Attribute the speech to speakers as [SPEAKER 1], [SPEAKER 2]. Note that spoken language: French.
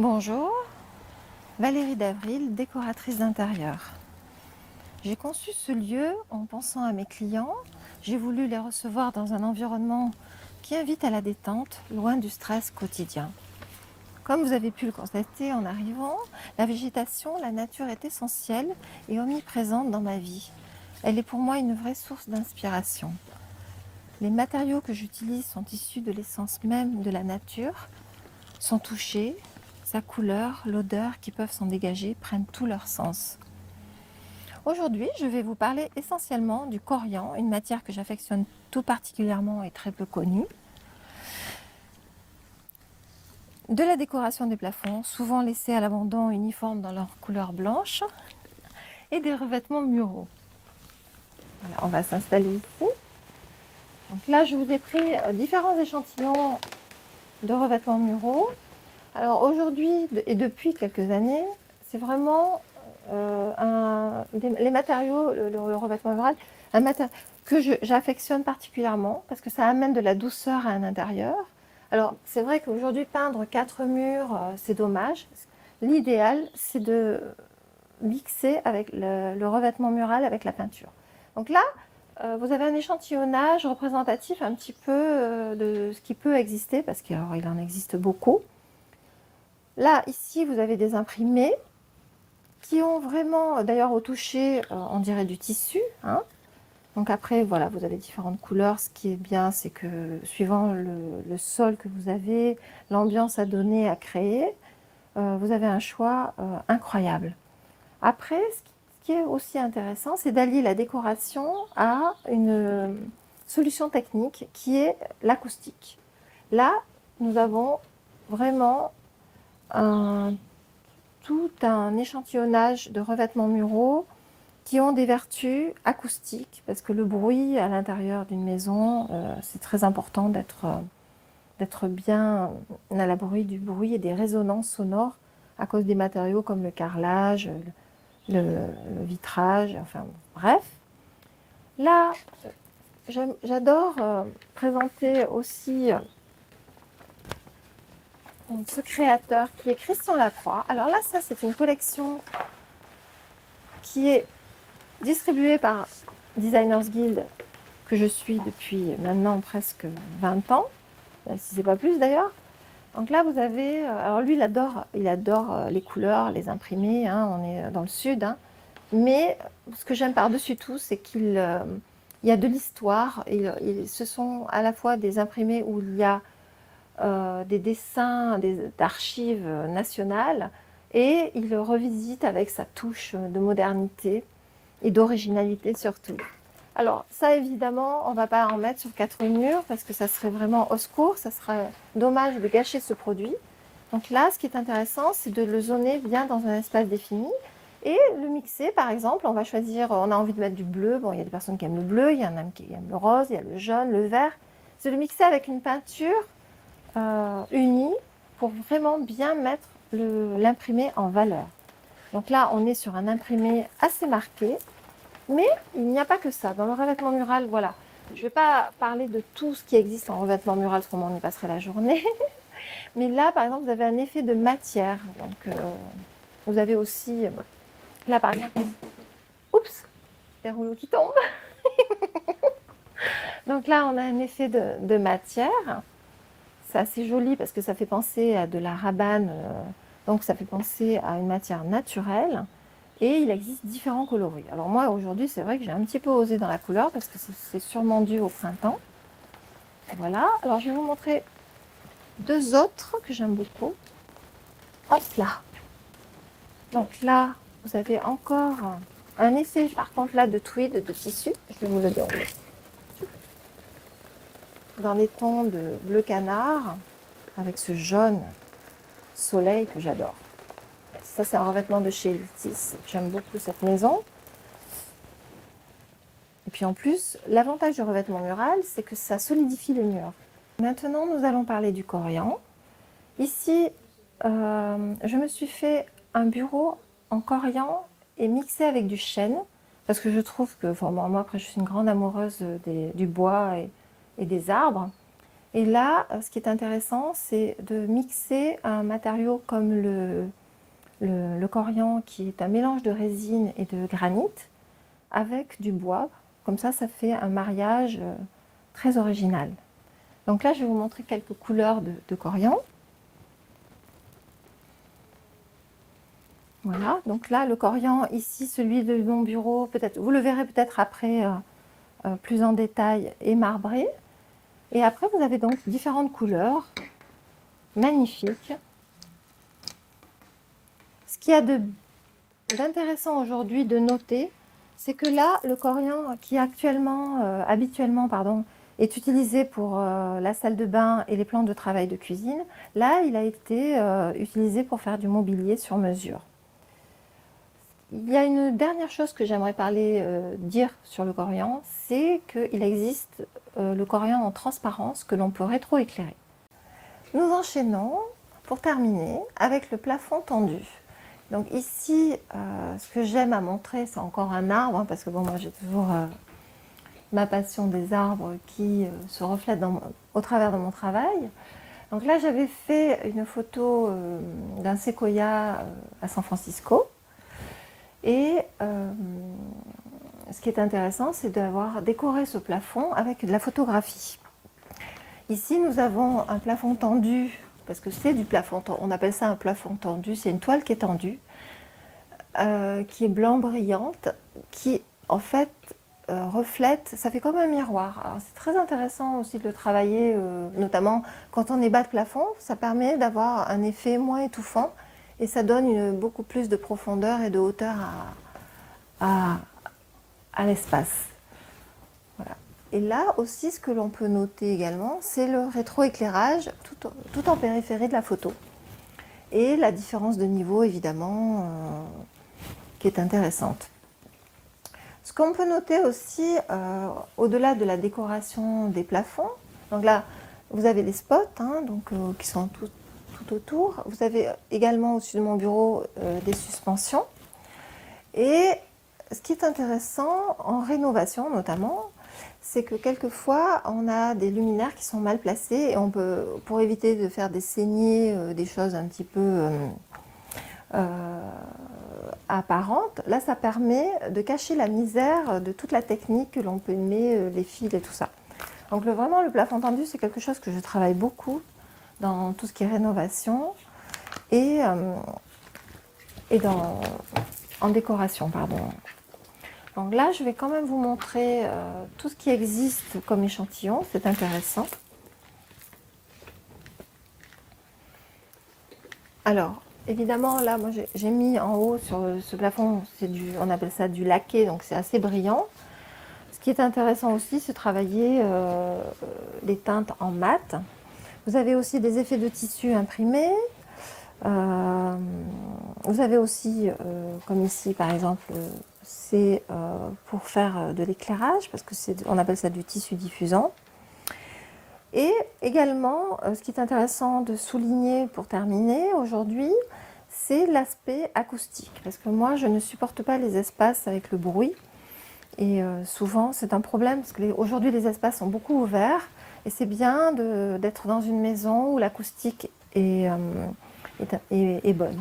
[SPEAKER 1] Bonjour, Valérie d'Avril, décoratrice d'intérieur. J'ai conçu ce lieu en pensant à mes clients. J'ai voulu les recevoir dans un environnement qui invite à la détente, loin du stress quotidien. Comme vous avez pu le constater en arrivant, la végétation, la nature est essentielle et omniprésente dans ma vie. Elle est pour moi une vraie source d'inspiration. Les matériaux que j'utilise sont issus de l'essence même de la nature, son toucher, sa couleur, l'odeur qui peuvent s'en dégager prennent tout leur sens. Aujourd'hui, je vais vous parler essentiellement du corian, une matière que j'affectionne tout particulièrement et très peu connue, de la décoration des plafonds, souvent laissés à l'abandon uniformes dans leur couleur blanche, et des revêtements muraux. Voilà, on va s'installer ici. Donc là, je vous ai pris différents échantillons de revêtements muraux. Alors aujourd'hui et depuis quelques années, c'est vraiment les matériaux, le revêtement mural, un matériau que j'affectionne particulièrement parce que ça amène de la douceur à un intérieur. Alors c'est vrai qu'aujourd'hui peindre 4 murs, c'est dommage. L'idéal, c'est de mixer avec le revêtement mural avec la peinture. Donc là, vous avez un échantillonnage représentatif un petit peu de ce qui peut exister, parce qu'il en existe beaucoup. Là, ici, vous avez des imprimés qui ont vraiment, d'ailleurs au toucher, on dirait du tissu. Hein. Donc après, voilà, vous avez différentes couleurs. Ce qui est bien, c'est que suivant le sol que vous avez, l'ambiance à donner, à créer, vous avez un choix incroyable. Après, ce qui est aussi intéressant, c'est d'allier la décoration à une solution technique qui est l'acoustique. Là, nous avons vraiment tout un échantillonnage de revêtements muraux qui ont des vertus acoustiques, parce que le bruit à l'intérieur d'une maison, c'est très important d'être bien à l'abri du bruit et des résonances sonores à cause des matériaux comme le carrelage, le vitrage, enfin bref. Là, j'adore présenter aussi ce créateur qui est Christian Lacroix. Alors là, ça c'est une collection qui est distribuée par Designers Guild, que je suis depuis maintenant presque 20 ans, si c'est pas plus d'ailleurs. Donc là, vous avez, alors lui, il adore les couleurs, les imprimés, hein, on est dans le sud, hein. Mais ce que j'aime par-dessus tout, c'est qu'il y a de l'histoire. Ce sont à la fois des imprimés où il y a des dessins d'archives nationales, et il le revisite avec sa touche de modernité et d'originalité surtout. Alors ça, évidemment, on ne va pas en mettre sur 4 murs parce que ça serait vraiment au secours, ça serait dommage de gâcher ce produit. Donc là, ce qui est intéressant, c'est de le zoner bien dans un espace défini et le mixer. Par exemple, on va choisir, on a envie de mettre du bleu, bon, il y a des personnes qui aiment le bleu, il y en a qui aiment le rose, il y a le jaune, le vert. C'est de le mixer avec une peinture unie pour vraiment bien mettre l'imprimé en valeur. Donc là, on est sur un imprimé assez marqué, mais il n'y a pas que ça. Dans le revêtement mural, voilà, je ne vais pas parler de tout ce qui existe en revêtement mural, parce qu'on y passerait la journée. Mais là, par exemple, vous avez un effet de matière. Donc, vous avez aussi, là, par exemple, oups, des rouleaux qui tombent. Donc là, on a un effet de matière. C'est assez joli parce que ça fait penser à de la rabane, donc ça fait penser à une matière naturelle. Et il existe différents coloris. Alors moi, aujourd'hui, c'est vrai que j'ai un petit peu osé dans la couleur parce que c'est sûrement dû au printemps. Voilà. Alors, je vais vous montrer deux autres que j'aime beaucoup. Hop là. Donc là, vous avez encore un effet, par contre, là, de tweed, de tissu. Je vais vous le dérouler. Dans les tons de bleu canard, avec ce jaune soleil que j'adore. Ça, c'est un revêtement de chez Litis. J'aime beaucoup cette maison. Et puis en plus, l'avantage du revêtement mural, c'est que ça solidifie les murs. Maintenant, nous allons parler du corian. Ici, je me suis fait un bureau en corian et mixé avec du chêne, parce que je trouve que, enfin, moi, après, je suis une grande amoureuse du bois et des arbres. Et là, ce qui est intéressant, c'est de mixer un matériau comme le corian, qui est un mélange de résine et de granit, avec du bois. Comme ça fait un mariage très original. Donc là, je vais vous montrer quelques couleurs de corian. Voilà, donc là, le corian, ici, celui de mon bureau, peut-être, vous le verrez peut-être après plus en détail, est marbré. Et après, vous avez donc différentes couleurs magnifiques. Ce qu'il y a d'intéressant aujourd'hui de noter, c'est que là, le corian qui habituellement, est utilisé pour la salle de bain et les plans de travail de cuisine, là, il a été utilisé pour faire du mobilier sur mesure. Il y a une dernière chose que j'aimerais dire sur le corian, c'est qu'il existe le corian en transparence que l'on peut rétroéclairer. Nous enchaînons, pour terminer, avec le plafond tendu. Donc ici, ce que j'aime à montrer, c'est encore un arbre, hein, parce que bon, moi j'ai toujours ma passion des arbres qui se reflète au travers de mon travail. Donc là, j'avais fait une photo d'un séquoia à San Francisco. Et ce qui est intéressant, c'est d'avoir décoré ce plafond avec de la photographie. Ici, nous avons un plafond tendu, parce que c'est du plafond tendu, on appelle ça un plafond tendu, c'est une toile qui est tendue, qui est blanc brillante, qui en fait reflète, ça fait comme un miroir. C'est très intéressant aussi de le travailler, notamment quand on est bas de plafond, ça permet d'avoir un effet moins étouffant et ça donne beaucoup plus de profondeur et de hauteur à l'espace. Voilà. Et là aussi, ce que l'on peut noter également, c'est le rétroéclairage tout en périphérie de la photo. Et la différence de niveau, évidemment, qui est intéressante. Ce qu'on peut noter aussi, au-delà de la décoration des plafonds, donc là, vous avez les spots hein, qui sont tout autour. Vous avez également au-dessus de mon bureau des suspensions. Et ce qui est intéressant, en rénovation notamment, c'est que quelquefois, on a des luminaires qui sont mal placés et on peut, pour éviter de faire des saignées, des choses un petit peu apparentes, là, ça permet de cacher la misère de toute la technique que l'on peut aimer, les fils et tout ça. Donc vraiment, le plafond tendu, c'est quelque chose que je travaille beaucoup dans tout ce qui est rénovation et en décoration, pardon. Donc là, je vais quand même vous montrer tout ce qui existe comme échantillon, c'est intéressant. Alors, évidemment, là, moi, j'ai mis en haut sur ce plafond, on appelle ça du laqué, donc c'est assez brillant. Ce qui est intéressant aussi, c'est travailler les teintes en mat. Vous avez aussi des effets de tissu imprimés. Vous avez aussi, comme ici par exemple, c'est pour faire de l'éclairage, parce que on appelle ça du tissu diffusant. Et également, ce qui est intéressant de souligner pour terminer aujourd'hui, c'est l'aspect acoustique. Parce que moi, je ne supporte pas les espaces avec le bruit. Et souvent, c'est un problème, parce qu'aujourd'hui, les espaces sont beaucoup ouverts. Et c'est bien d'être dans une maison où l'acoustique est bonne.